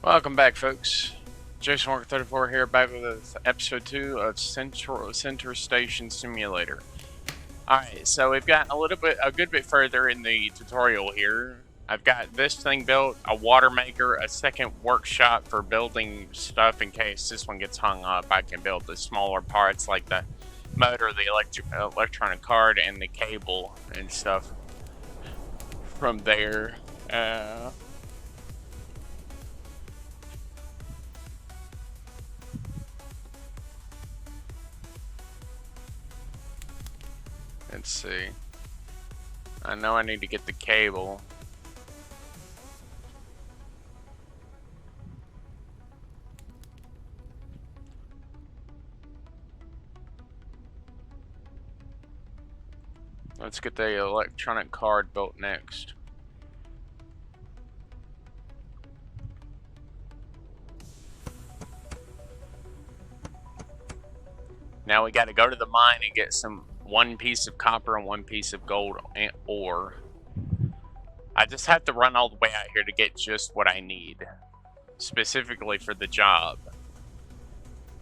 Welcome back, folks. Jason Walker 34 here, back with episode 2 of Center Station Simulator. Alright, so we've gotten a good bit further in the tutorial here. I've got this thing built, a water maker, a second workshop for building stuff in case this one gets hung up. I can build the smaller parts like the motor, the electronic card, and the cable and stuff from there. Let's see. I know I need to get the cable. Let's get the electronic card built next. Now we got to go to the mine and get one piece of copper and one piece of gold ore. I just have to run all the way out here to get just what I need, specifically for the job.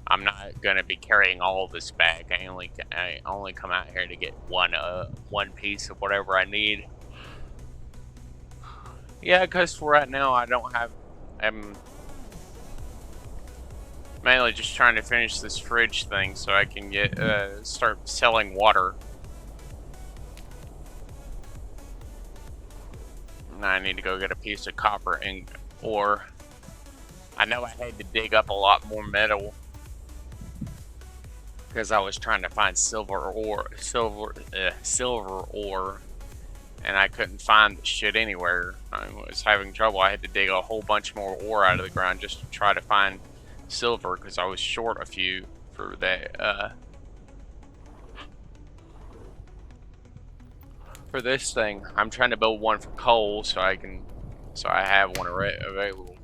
I'm not gonna be carrying all this back. I only come out here to get one piece of whatever I need. Yeah, because for right now I'm mainly just trying to finish this fridge thing so I can start selling water. Now I need to go get a piece of copper and ore. I know I had to dig up a lot more metal because I was trying to find silver ore, and I couldn't find the shit anywhere. I was having trouble. I had to dig a whole bunch more ore out of the ground just to try to find silver because I was short a few for that. For this thing, I'm trying to build one for coal so I have one available.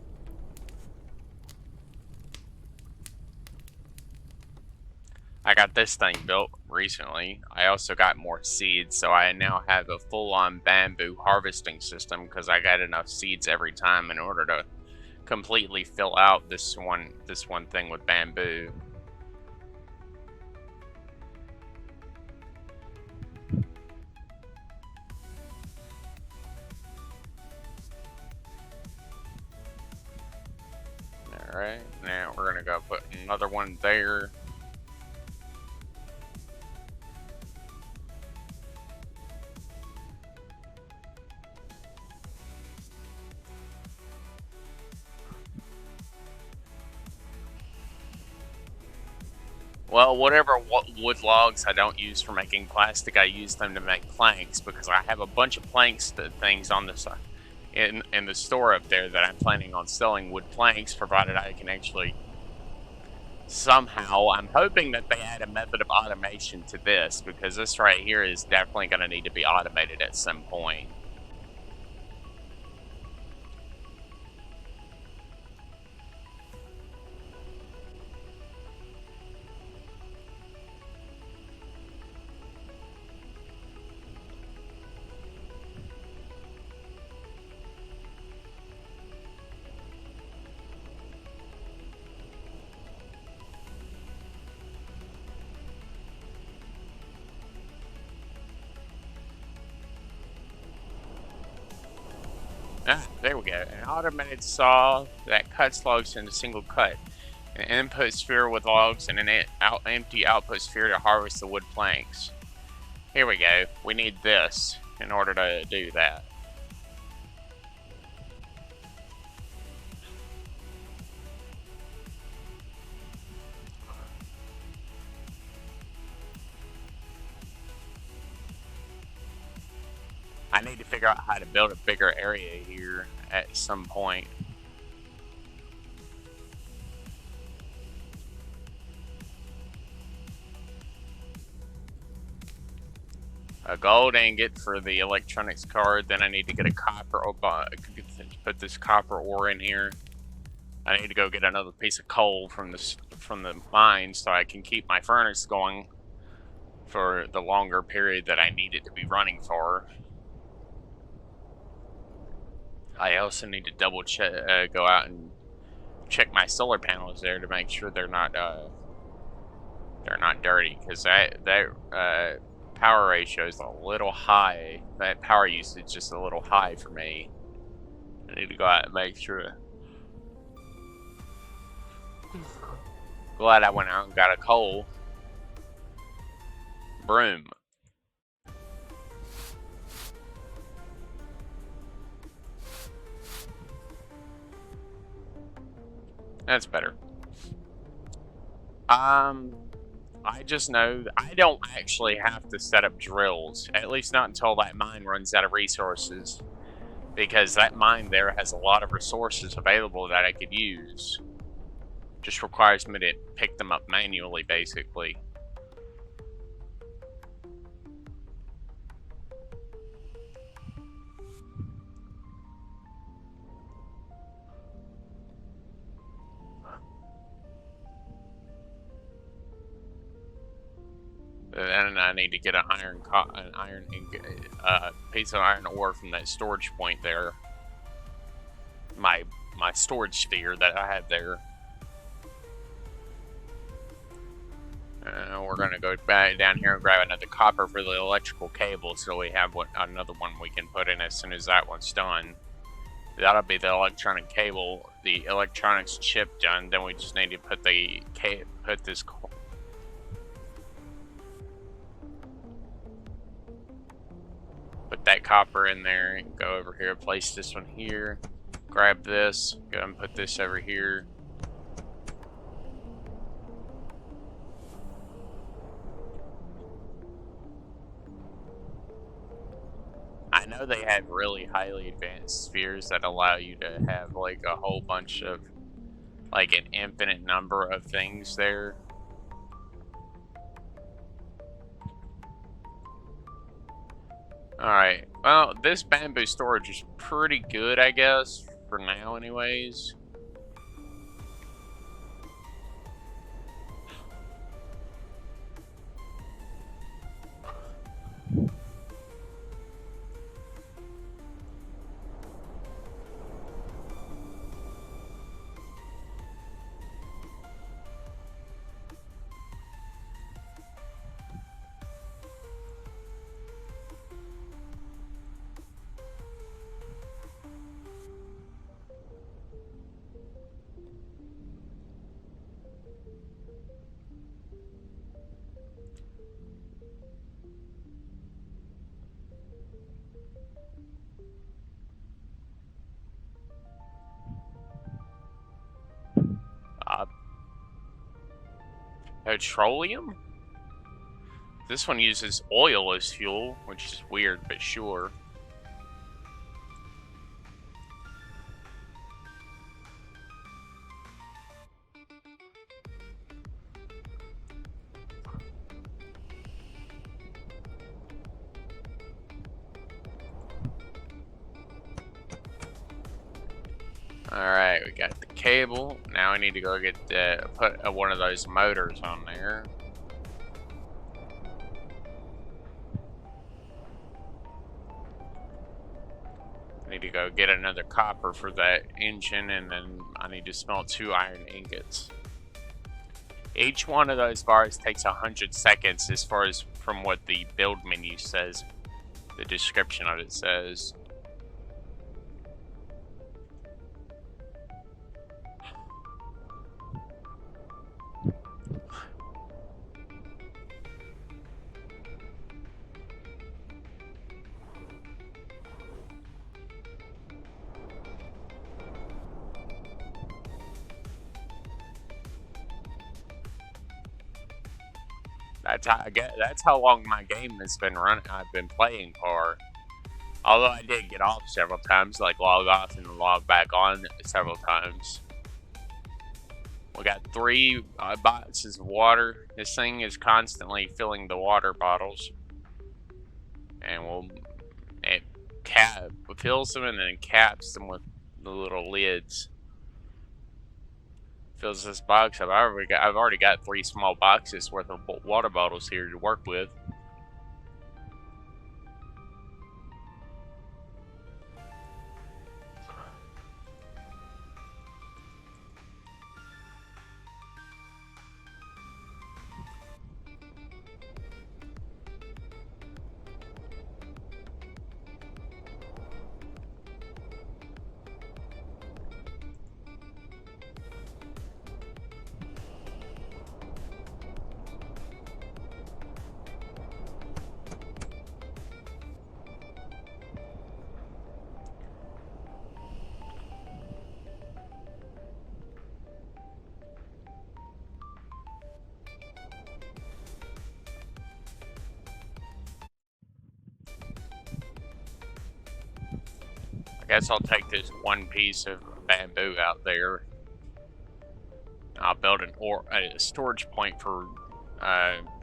I got this thing built recently. I also got more seeds, so I now have a full-on bamboo harvesting system because I got enough seeds every time in order to completely fill out this one thing with bamboo. Alright, now we're gonna go put another one there. Well, whatever wood logs I don't use for making plastic, I use them to make planks because I have a bunch of planks things on the side in the store up there that I'm planning on selling wood planks, provided I can actually somehow. I'm hoping that they add a method of automation to this because this right here is definitely going to need to be automated at some point. Ah, there we go. An automated saw that cuts logs into single cut. An input sphere with logs and an empty output sphere to harvest the wood planks. Here we go. We need this in order to do that. I need to figure out how to build a bigger area here at some point. A gold ingot for the electronics card, then I need to get a copper put this copper ore in here. I need to go get another piece of coal from the mine so I can keep my furnace going for the longer period that I need it to be running for. I also need to double check, go out and check my solar panels there to make sure they're not dirty, because that power ratio is a little high. That power usage is just a little high for me. I need to go out and make sure. Glad I went out and got a coal broom. That's better. I just know I don't actually have to set up drills, at least not until that mine runs out of resources, because that mine there has a lot of resources available that I could use. Just requires me to pick them up manually, basically. Then I need to get an piece of iron ore from that storage point there. My storage sphere that I have there. We're gonna go back down here and grab another copper for the electrical cable, so we have another one we can put in as soon as that one's done. That'll be the electronic cable, the electronics chip done. Then we just need to put this. Put that copper in there and go over here, place this one here, grab this, go and put this over here. I know they have really highly advanced spheres that allow you to have like a whole bunch of, like an infinite number of things there. Alright, well, this bamboo storage is pretty good, I guess, for now anyways. Petroleum? This one uses oil as fuel, which is weird, but sure. Alright, we got the cable. Now we need to go get put one of those motors on there. I need to go get another copper for that engine, and then I need to smelt 2 iron ingots. Each one of those bars takes 100 seconds as far as from what the build menu says. The description of it says. That's how long my game has been running. I've been playing for. Although I did get off several times, like log off and log back on several times. We got 3 boxes of water. This thing is constantly filling the water bottles, and it fills them and then caps them with the little lids. Fills this box up. I've already got 3 small boxes worth of water bottles here to work with. guess I'll take this one piece of bamboo out there. I'll build a storage point for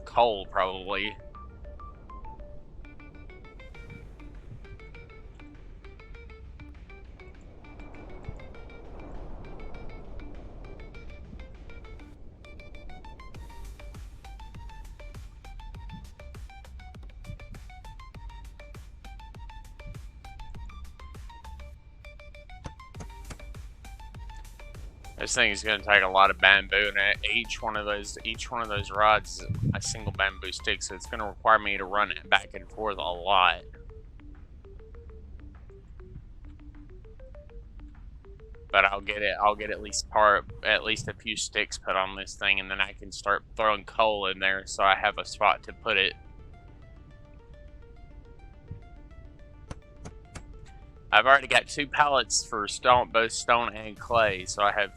coal, probably. This thing is going to take a lot of bamboo, and each one of those rods is a single bamboo stick, so it's going to require me to run it back and forth a lot. But I'll get at least a few sticks put on this thing, and then I can start throwing coal in there, so I have a spot to put it. I've already got 2 pallets for both stone and clay, so I have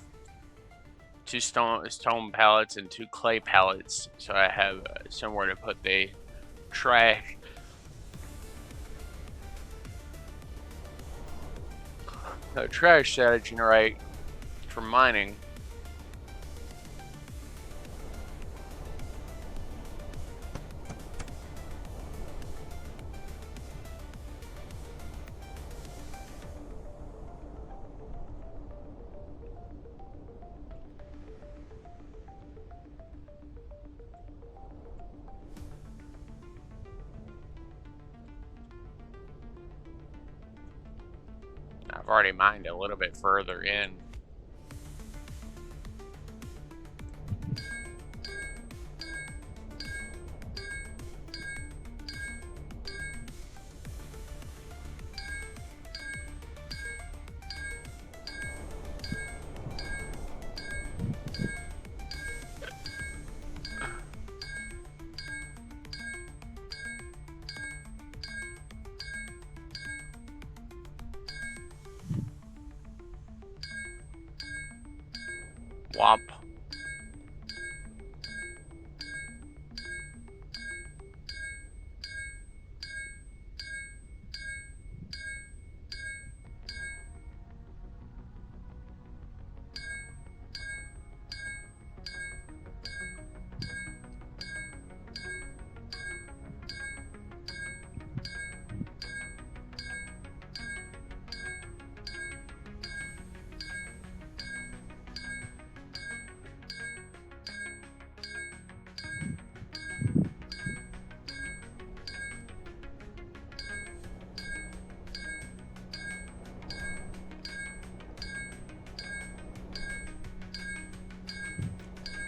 2 stone pallets and 2 clay pallets, so I have somewhere to put the trash. The trash that I generate from mining. I've already mined a little bit further in. Womp.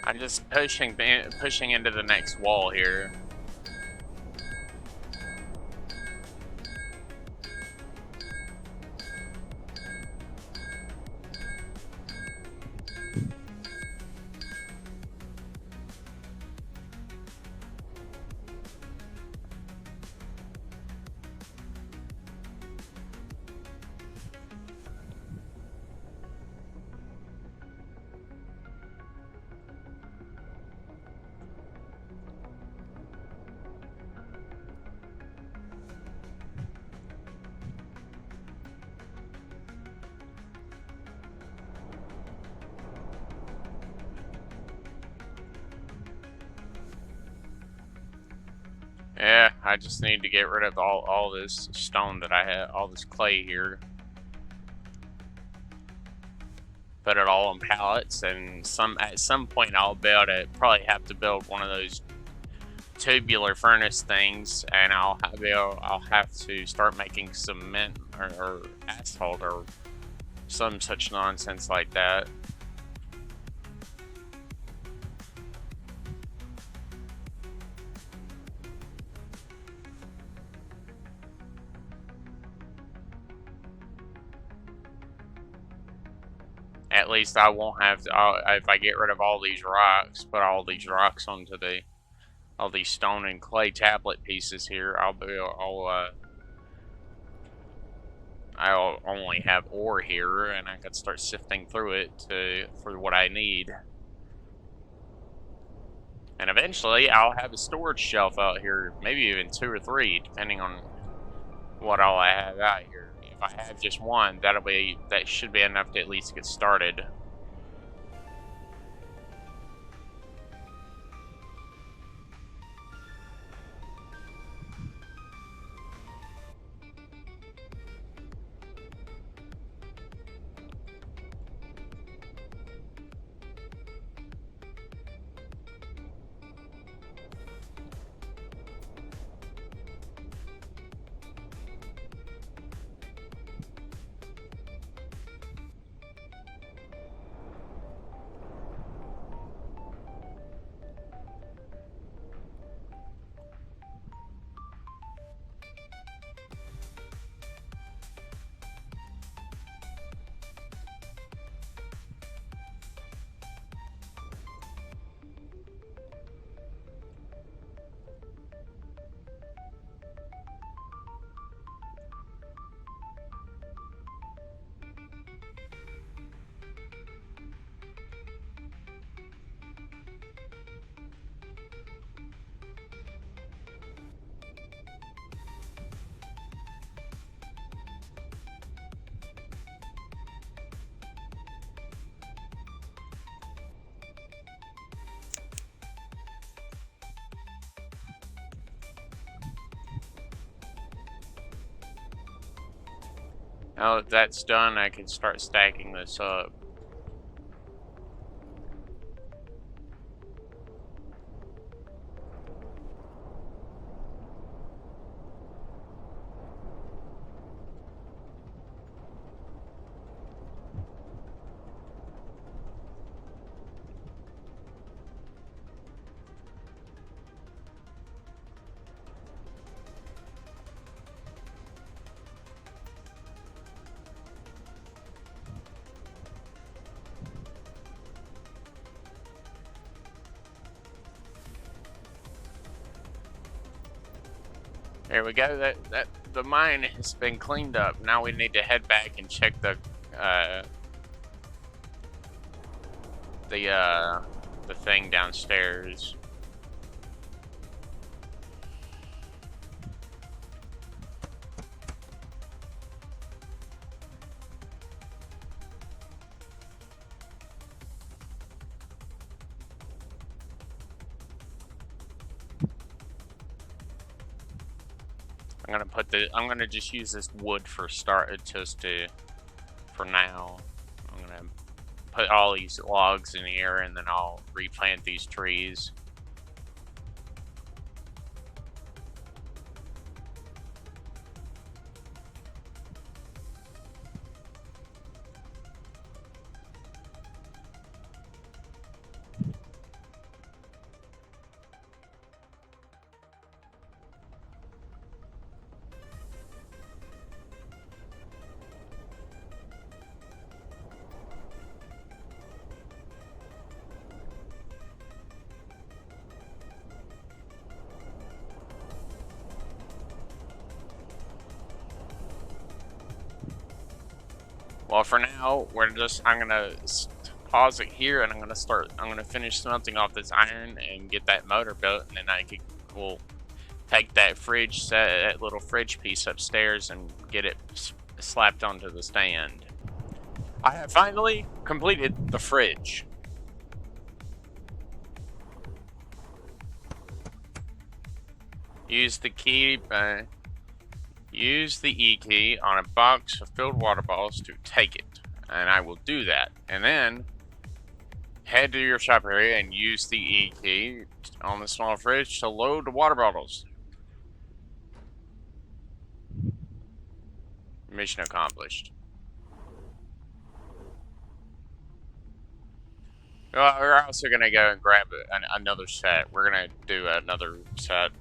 I'm just pushing into the next wall here. Yeah, I just need to get rid of all this stone that I have, all this clay here. Put it all on pallets, and at some point I'll be able to probably have to build one of those tubular furnace things, and I'll have to start making cement or asphalt or some such nonsense like that. At least I won't have to, if I get rid of all these rocks, put all these rocks onto all these stone and clay tablet pieces here, I'll only have ore here, and I can start sifting through it for what I need. And eventually, I'll have a storage shelf out here, maybe even 2 or 3, depending on what all I have out here. You if I have just one, that should be enough to at least get started. Now that that's done, I can start stacking this up. There we go. That the mine has been cleaned up. Now we need to head back and check the thing downstairs. I'm gonna just use this wood for for now. I'm gonna put all these logs in here and then I'll replant these trees. Well, for now, I'm gonna pause it here, and I'm gonna finish smelting off this iron and get that motor built, and then we'll take that that little fridge piece upstairs and get it slapped onto the stand. I have finally completed the fridge. Use the E key on a box of filled water bottles to take it, and I will do that. And then head to your shop area and use the E key on the small fridge to load the water bottles. Mission accomplished. Well, we're also gonna go and grab another set. We're gonna do another set.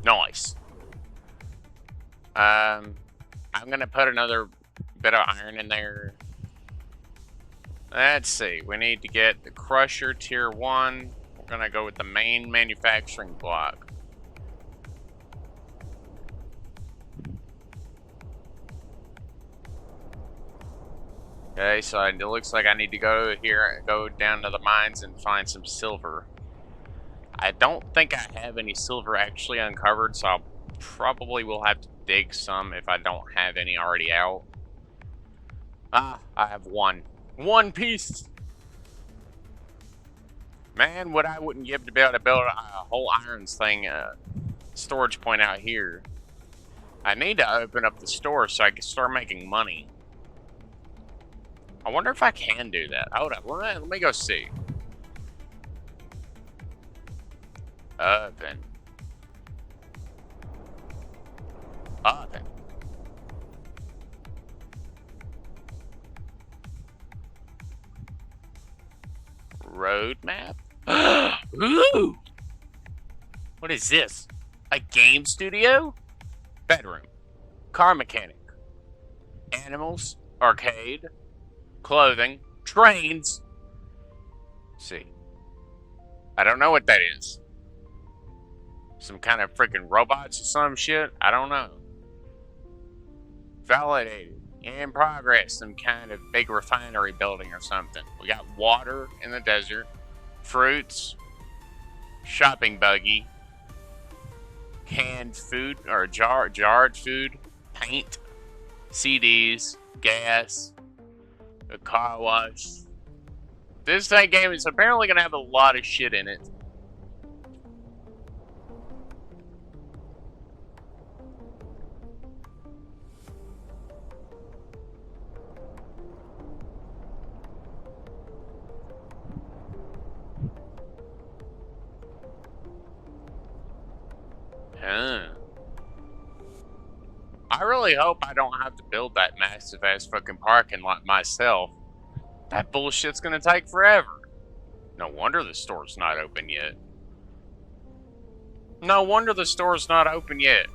Nice. I'm gonna put another bit of iron in there. Let's see. We need to get the crusher tier 1. We're gonna go with the main manufacturing block. Okay, so it looks like I need to go down to the mines and find some silver. I don't think I have any silver actually uncovered, so I'll probably will have to dig some if I don't have any already out. Ah, I have one. One piece! Man, what I wouldn't give to be able to build a whole irons thing, storage point out here. I need to open up the store so I can start making money. I wonder if I can do that. Hold up, let me go see. Open. Open. Roadmap? Ooh! What is this? A game studio? Bedroom. Car mechanic. Animals. Arcade. Clothing. Trains. Let's see. I don't know what that is. Some kind of freaking robots or some shit? I don't know. Validated. In progress. Some kind of big refinery building or something. We got water in the desert. Fruits. Shopping buggy. Canned food. Or jarred food. Paint. CDs. Gas. A car wash. This game is apparently going to have a lot of shit in it. Huh. I really hope I don't have to build that massive ass fucking parking lot myself. That bullshit's gonna take forever. No wonder the store's not open yet. No wonder the store's not open yet.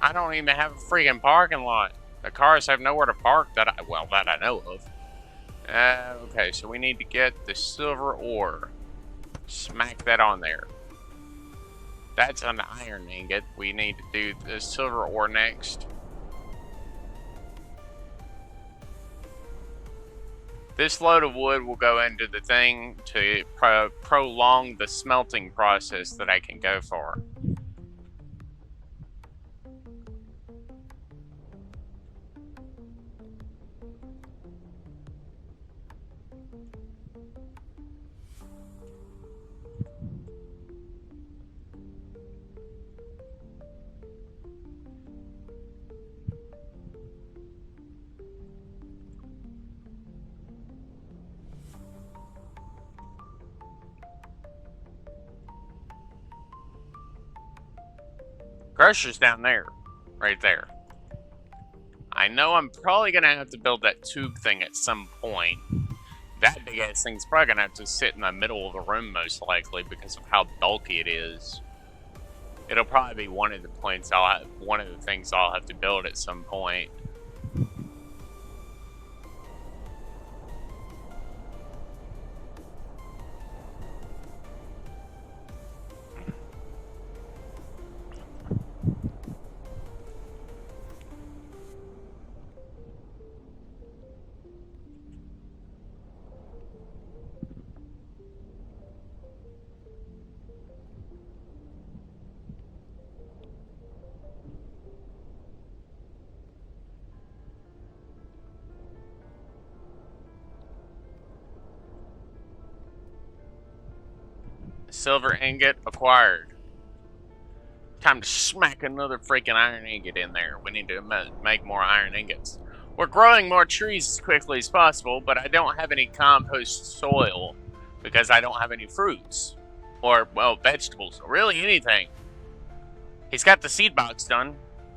I don't even have a freaking parking lot. The cars have nowhere to park that I know of. Okay, so we need to get the silver ore. Smack that on there. That's an iron ingot. We need to do the silver ore next. This load of wood will go into the thing to prolong the smelting process that I can go for. Crusher's down there. Right there. I know I'm probably going to have to build that tube thing at some point. That big ass thing's probably going to have to sit in the middle of the room most likely because of how bulky it is. It'll probably be one of the things I'll have to build at some point. Silver ingot acquired. Time to smack another freaking iron ingot in there. We need to make more iron ingots. We're growing more trees as quickly as possible, but I don't have any compost soil because I don't have any fruits. Or, well, vegetables. Or really anything. He's got the seed box done.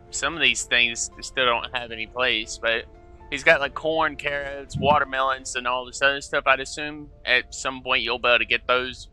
Some of these things still don't have any place, but he's got like corn, carrots, watermelons, and all this other stuff. I'd assume at some point you'll be able to get those.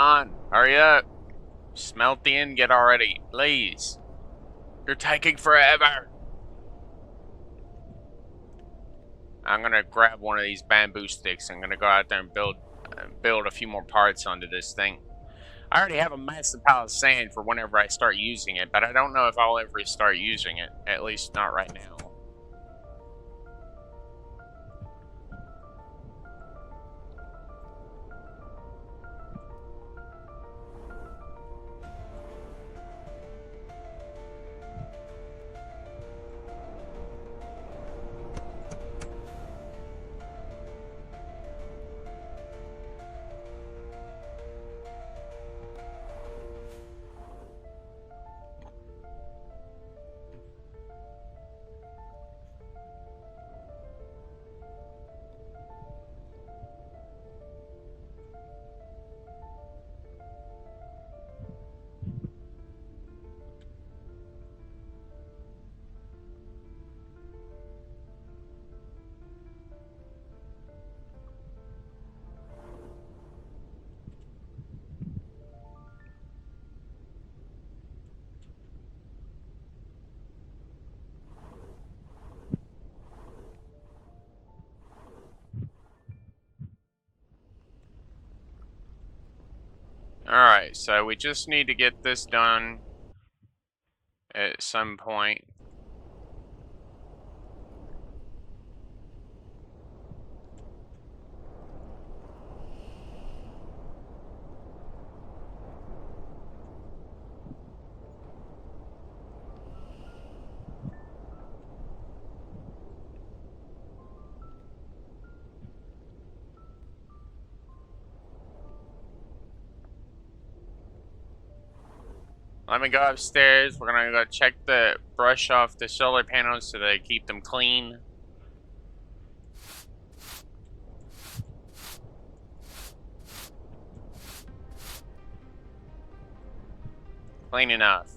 on, hurry up. Smelt the ingot already, please. You're taking forever. I'm gonna grab one of these bamboo sticks. I'm gonna go out there and build a few more parts onto this thing. I already have a massive pile of sand for whenever I start using it, but I don't know if I'll ever start using it. At least not right now. Alright, so we just need to get this done at some point. Let me go upstairs. We're gonna go check the brush off the solar panels so they keep them clean. Clean enough.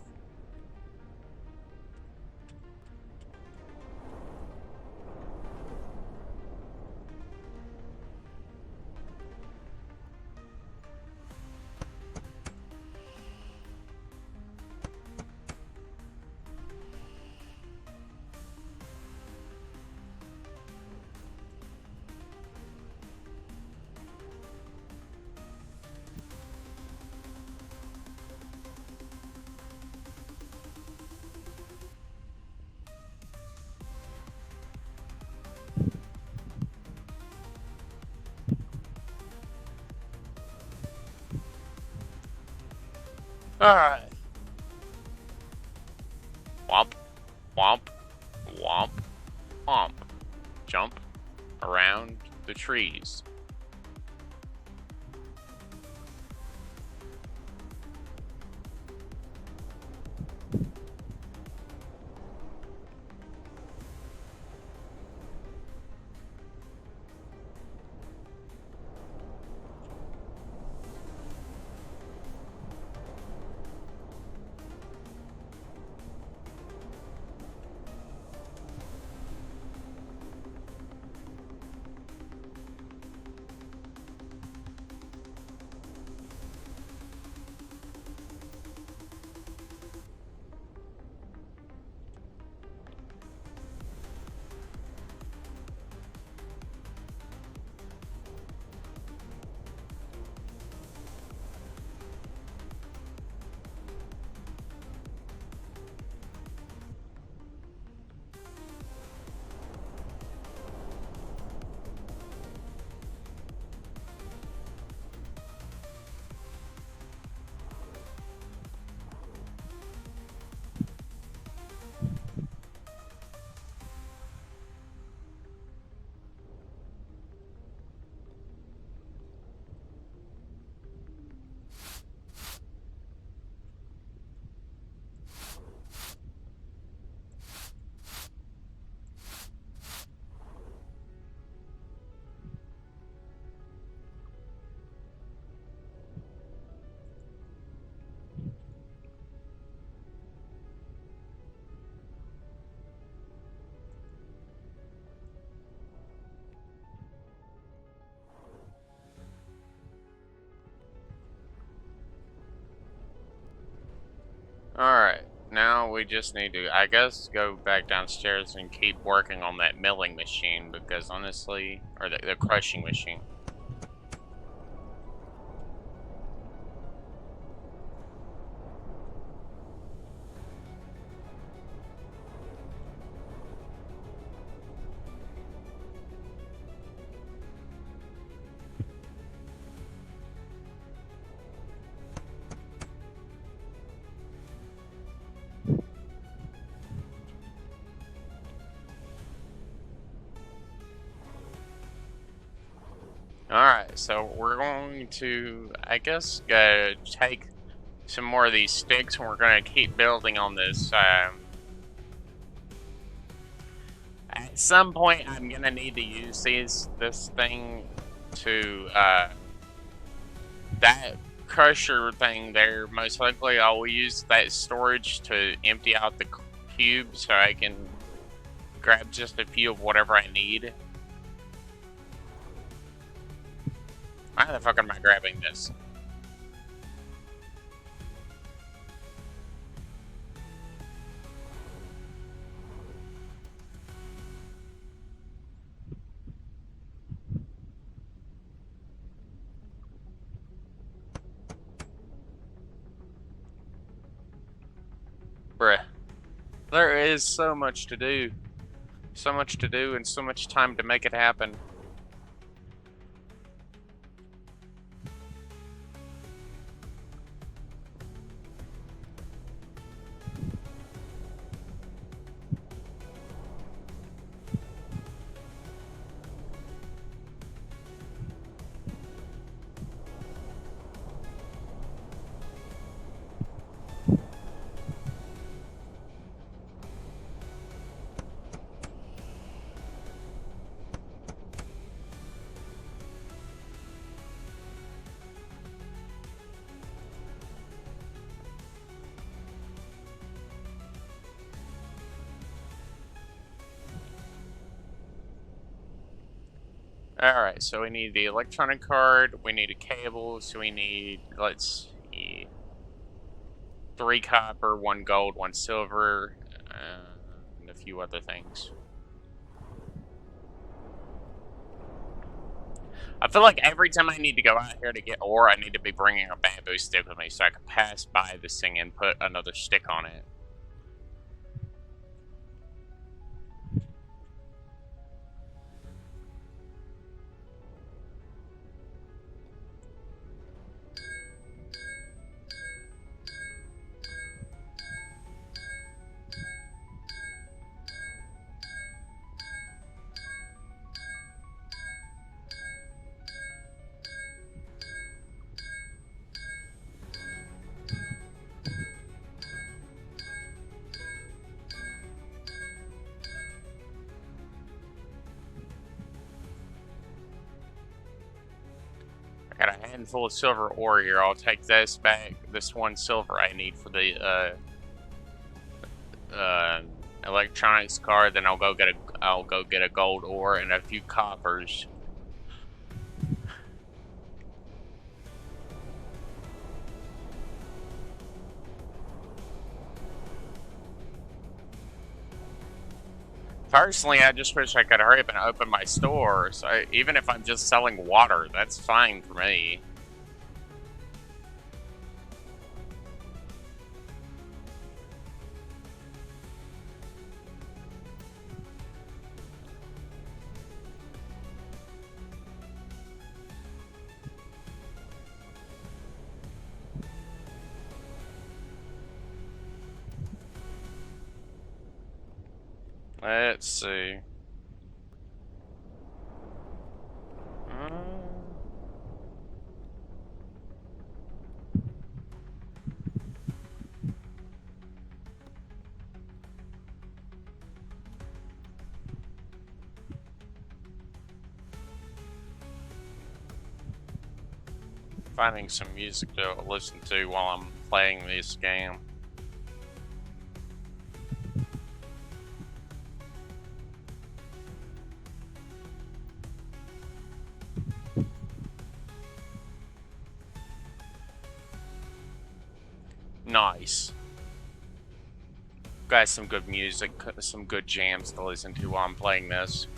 Alright. Womp, womp, womp, womp. Jump around the trees. we just need to, I guess, go back downstairs and keep working on that milling machine because honestly, or the crushing machine. Alright, so we're going to, I guess, take some more of these sticks and we're going to keep building on this. At some point, I'm going to need to use this thing to, that crusher thing there. Most likely, I will use that storage to empty out the cube so I can grab just a few of whatever I need. Why the fuck am I grabbing this? Bruh. There is so much to do. So much to do and so much time to make it happen. Alright, so we need the electronic card, we need a cable, so we need, let's see, 3 copper, 1 gold, 1 silver, and a few other things. I feel like every time I need to go out here to get ore, I need to be bringing a bamboo stick with me so I can pass by this thing and put another stick on it. I got a handful of silver ore here. I'll take this back, this 1 silver I need for the electronics card. Then I'll go get a gold ore and a few coppers. Personally, I just wish I could hurry up and open my store. So even if I'm just selling water, that's fine for me. Let's see. Finding some music to listen to while I'm playing this game. Nice. got some good music, some good jams to listen to while I'm playing this.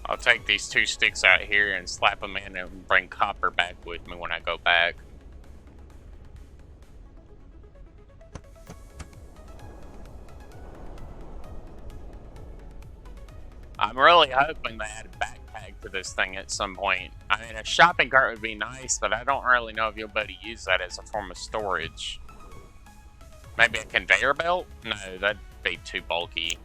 I'll take these 2 sticks out here and slap them in and bring copper back with me when I go back. I'm really hoping they add a backpack to this thing at some point. I mean, a shopping cart would be nice, but I don't really know if you'll be able to use that as a form of storage. Maybe a conveyor belt? No, that'd be too bulky.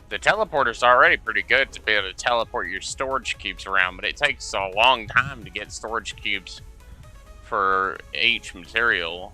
The teleporter's already pretty good to be able to teleport your storage cubes around, but it takes a long time to get storage cubes for each material.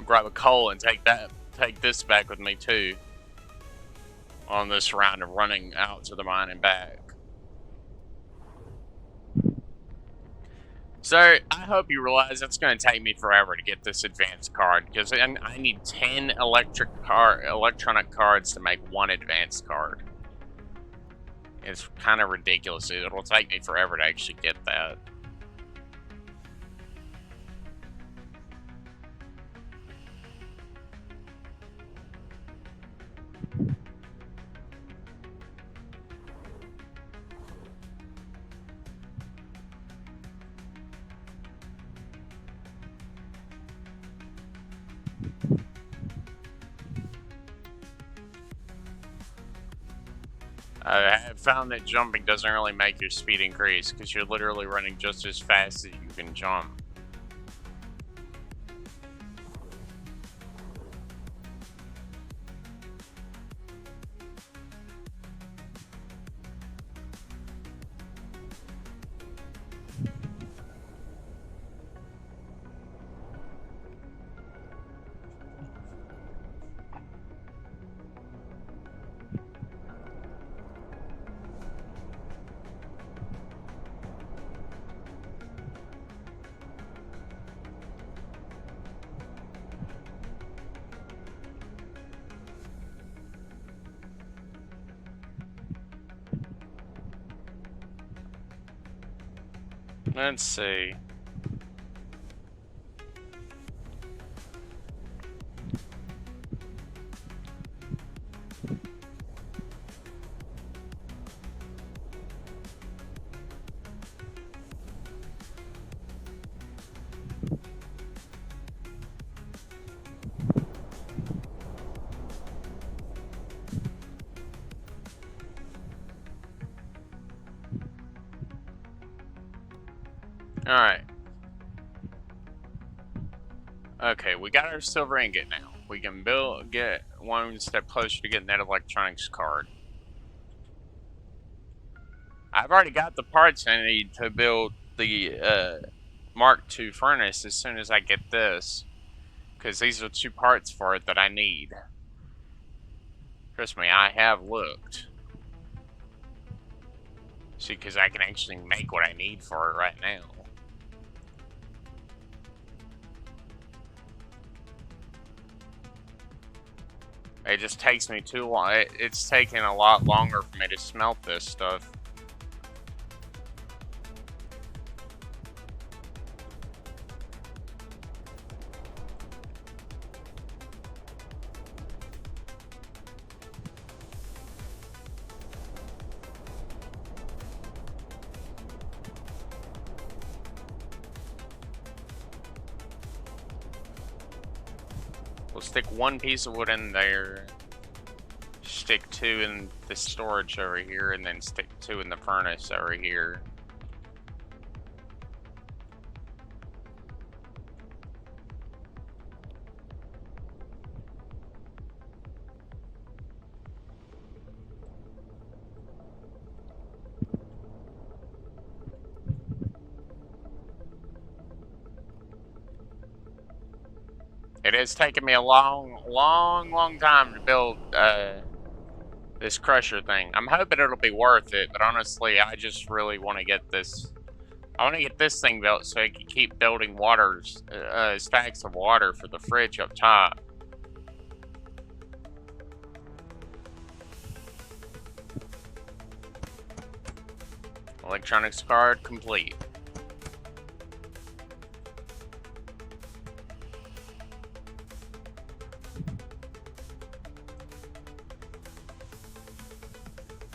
Grab a coal and take this back with me too. On this round of running out to the mine and back. So, I hope you realize it's going to take me forever to get this advanced card, because I need 10 electronic cards to make 1 advanced card. It's kind of ridiculous. It'll take me forever to actually get that. I have found that jumping doesn't really make your speed increase, because you're literally running just as fast as you can jump. Let's see. Alright. Okay, we got our silver ingot now. We can get 1 step closer to getting that electronics card. I've already got the parts I need to build the Mark II furnace as soon as I get this. Because these are 2 parts for it that I need. Trust me, I have looked. See, because I can actually make what I need for it right now. It just takes me too long. It's taking a lot longer for me to smelt this stuff. We'll stick 1 piece of wood in there, stick 2 in the storage over here, and then stick 2 in the furnace over here. It has taken me a long time to build this crusher thing. I'm hoping it'll be worth it, but honestly, I just really want to get this. I want to get this thing built so I can keep building stacks of water for the fridge up top. Electronics card complete.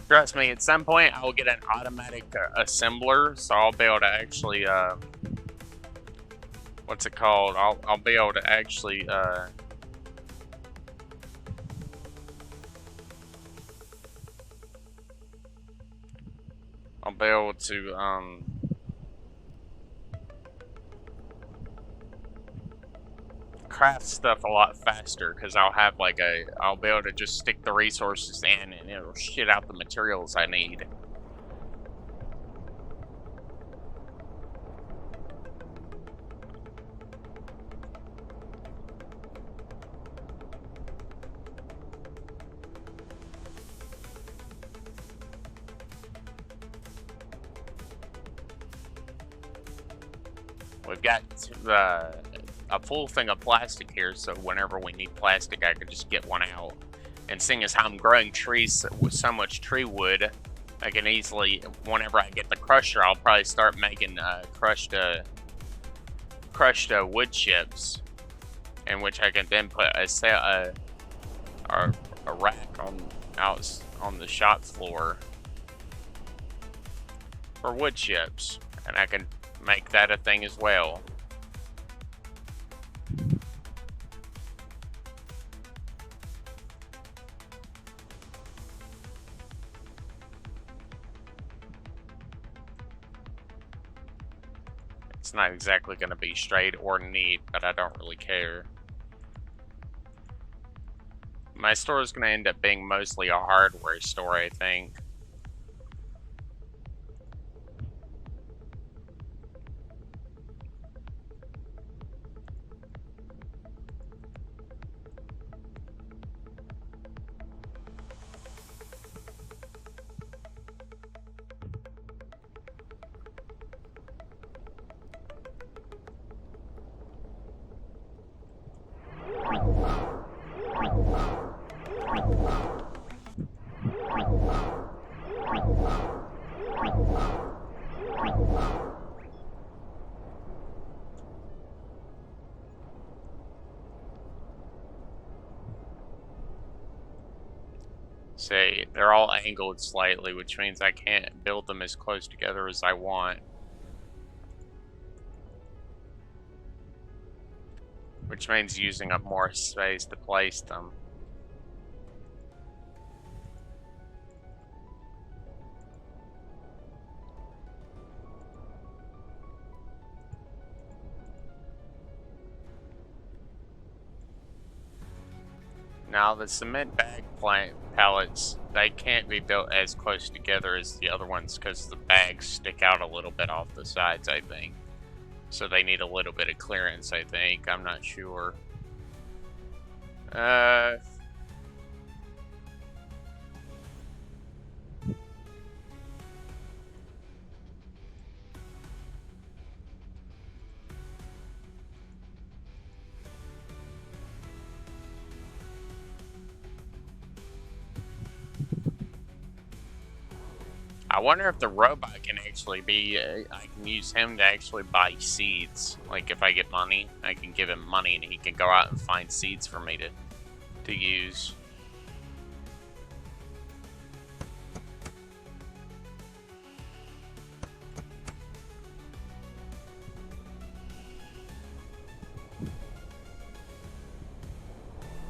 Trust me, at some point I will get an automatic assembler, so I'll be able to actually, what's it called? I'll be able to actually, I'll be able to, craft stuff a lot faster because I'll be able to just stick the resources in and it'll shit out the materials I need. We've got a full thing of plastic here, so whenever we need plastic, I could just get one out. And seeing as how I'm growing trees with so much tree wood, I can easily, whenever I get the crusher, I'll probably start making crushed wood chips, in which I can then put a rack on the shop floor for wood chips, and I can make that a thing as well. It's not exactly going to be straight or neat, but I don't really care. My store is going to end up being mostly a hardware store, I think. Say, they're all angled slightly, which means I can't build them as close together as I want. Which means using up more space to place them. Now the cement bag pallets, they can't be built as close together as the other ones because the bags stick out a little bit off the sides, I think. So they need a little bit of clearance, I think. I'm not sure. I wonder if the robot can actually be, I can use him to actually buy seeds. Like, if I get money, I can give him money and he can go out and find seeds for me to use.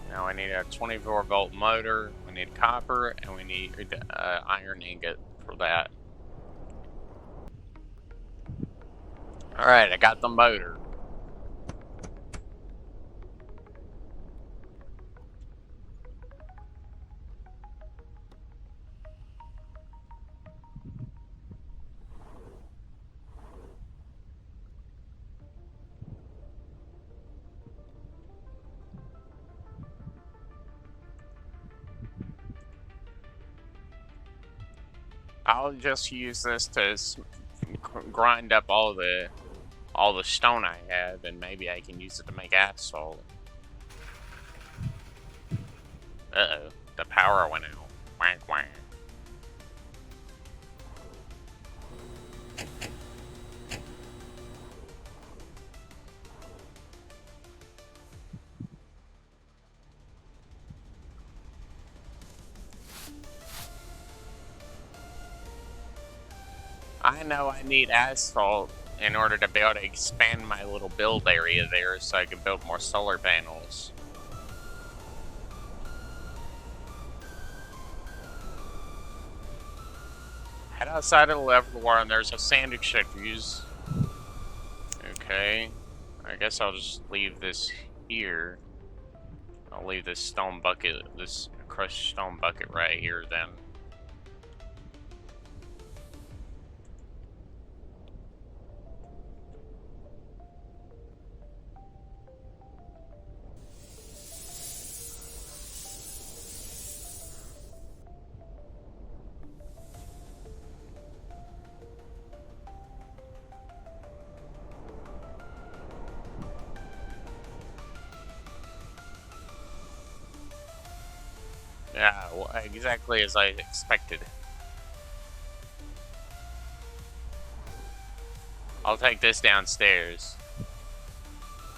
Now I need a 24-volt motor, we need copper, and we need iron ingot for that. Alright, I got the motor. I'll just use this to grind up all the stone I have, and maybe I can use it to make asphalt. Uh-oh, the power went out. Quack, quack. I know I need asphalt in order to be able to expand my little build area there so I can build more solar panels. Head outside of the reservoir and there's a sand extractors. Okay. I guess I'll just leave this here. I'll leave this stone bucket, this crushed stone bucket right here then. Yeah, well, exactly as I expected. I'll take this downstairs.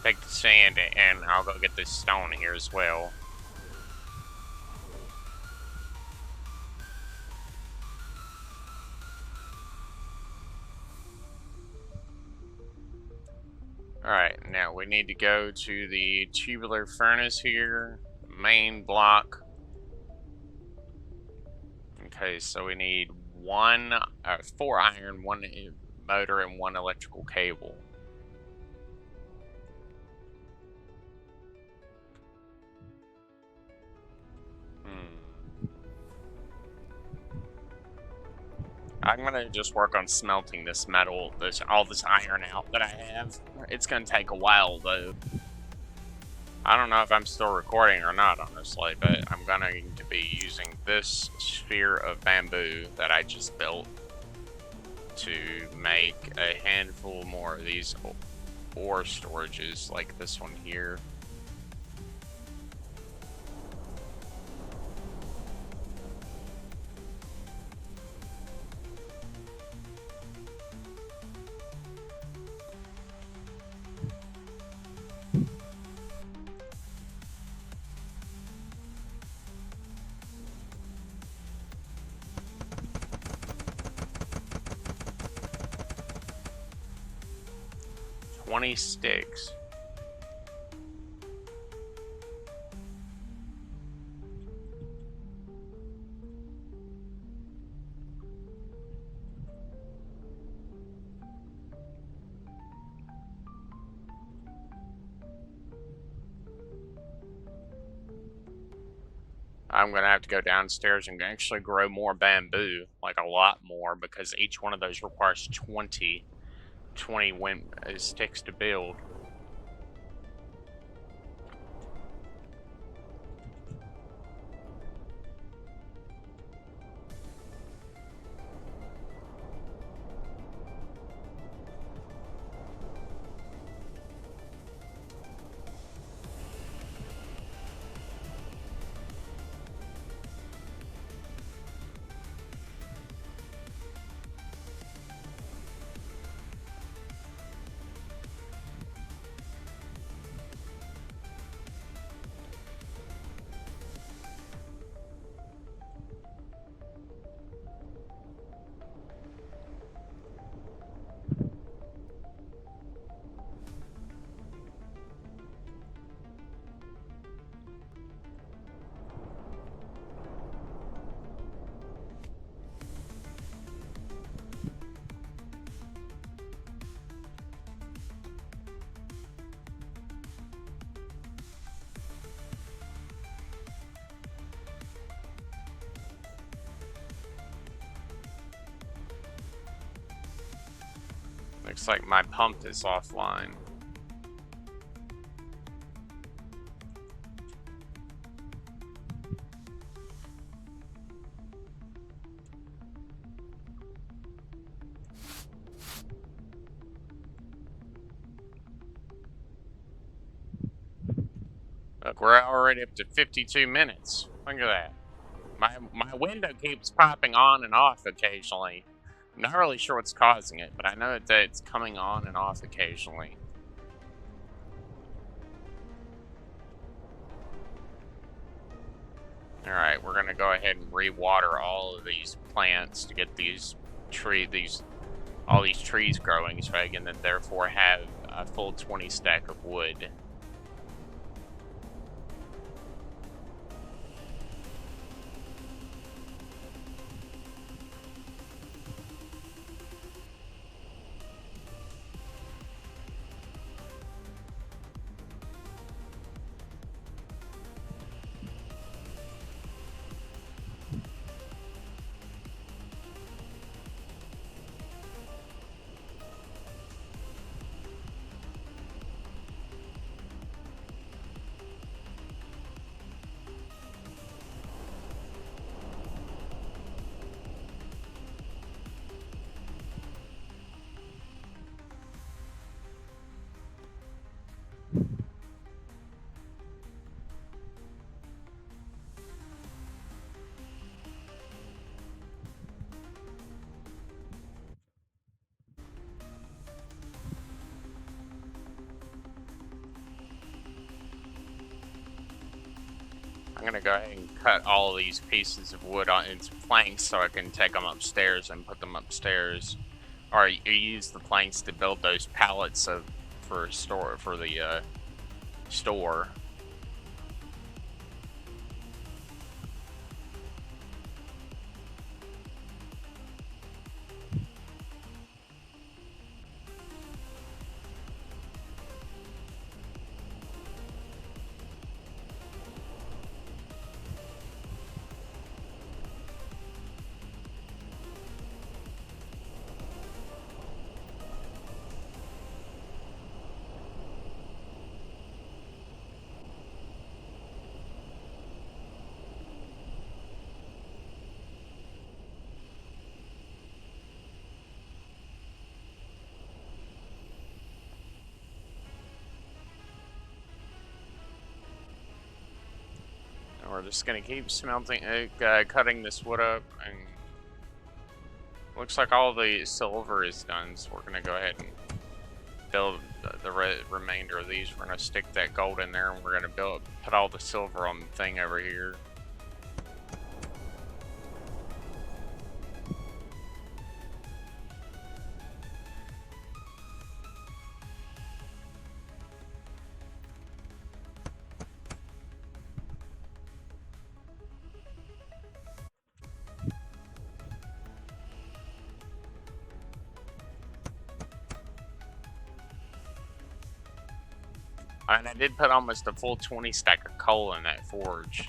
Take the sand and I'll go get this stone here as well. Alright, now we need to go to the tubular furnace here, main block. Okay, so we need 4 iron, 1 motor, and 1 electrical cable. I'm gonna just work on smelting this metal, all this iron out that I have. It's gonna take a while though. I don't know if I'm still recording or not, honestly, but I'm going to be using this sphere of bamboo that I just built to make a handful more of these ore storages, like this one here. Sticks. I'm going to have to go downstairs and actually grow more bamboo, like a lot more, because each one of those requires 20 sticks to build. Looks like my pump is offline. Look, we're already up to 52 minutes. Look at that. My window keeps popping on and off occasionally. I'm not really sure what's causing it, but I know that it's coming on and off occasionally. Alright, we're gonna go ahead and re-water all of these plants to get all these trees growing so I can then therefore have a full 20 stack of wood. I'm gonna go ahead and cut all of these pieces of wood into planks so I can take them upstairs and put them upstairs, or use the planks to build those pallets for the store. We're just gonna keep cutting this wood up, and looks like all the silver is done. So we're gonna go ahead and build the remainder of these. We're gonna stick that gold in there, and we're gonna put all the silver on the thing over here. And I did put almost a full 20 stack of coal in that forge.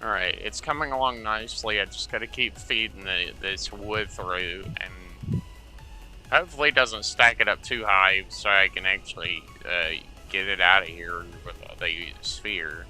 Alright, it's coming along nicely. I just gotta keep feeding this wood through, and hopefully it doesn't stack it up too high so I can actually get it out of here with the sphere.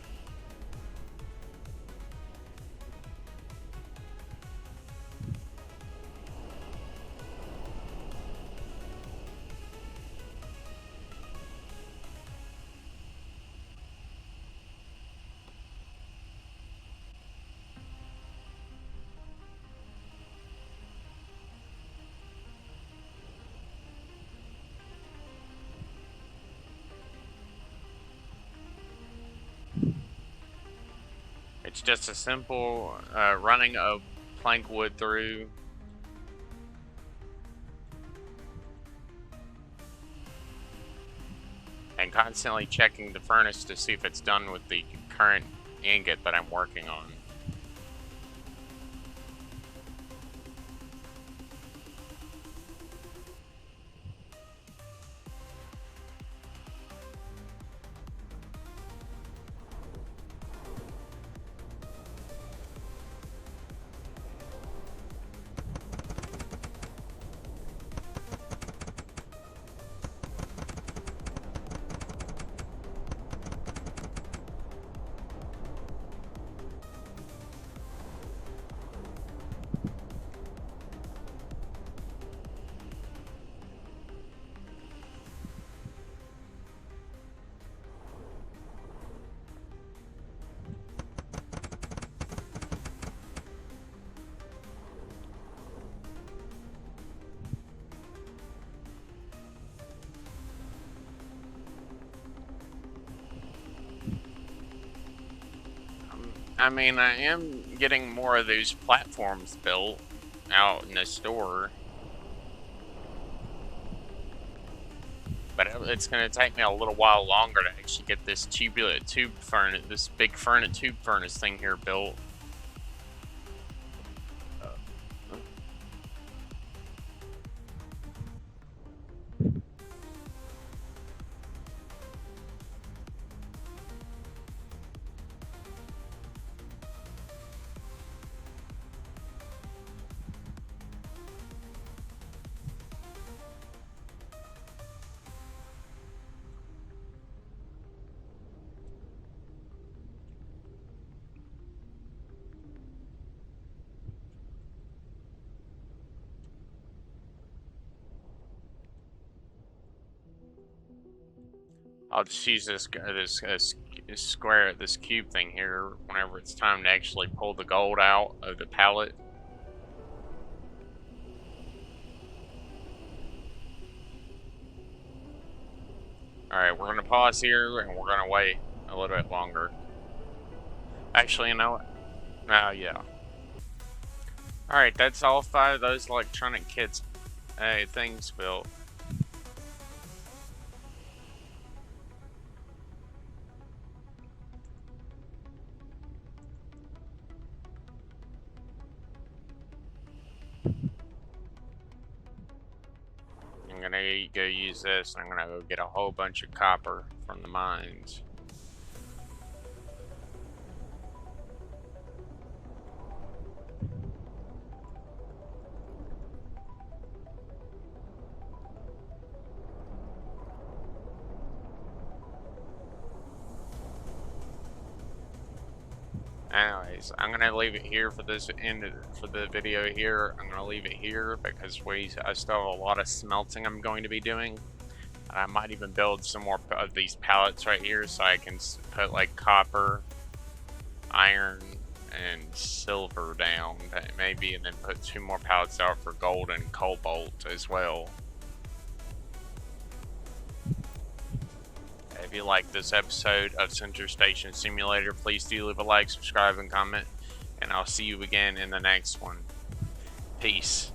It's just a simple running of plank wood through. And constantly checking the furnace to see if it's done with the current ingot that I'm working on. I mean, I am getting more of those platforms built out in the store. But it's going to take me a little while longer to actually get this tube furnace, this big tube furnace thing here built. I'll just use this cube thing here whenever it's time to actually pull the gold out of the pallet. Alright, we're gonna pause here and we're gonna wait a little bit longer. Actually, you know what? Yeah. Alright, that's all 5 of those electronic kits things built. I'm gonna go use this, and I'm gonna go get a whole bunch of copper from the mines. Anyways, I'm gonna leave it here for this for the video here. I'm gonna leave it here because I still have a lot of smelting I'm going to be doing. And I might even build some more of these pallets right here so I can put like copper, iron, and silver down maybe, and then put 2 more pallets out for gold and cobalt as well. If you like this episode of Center Station Simulator, please do leave a like, subscribe, and comment, and I'll see you again in the next one. Peace.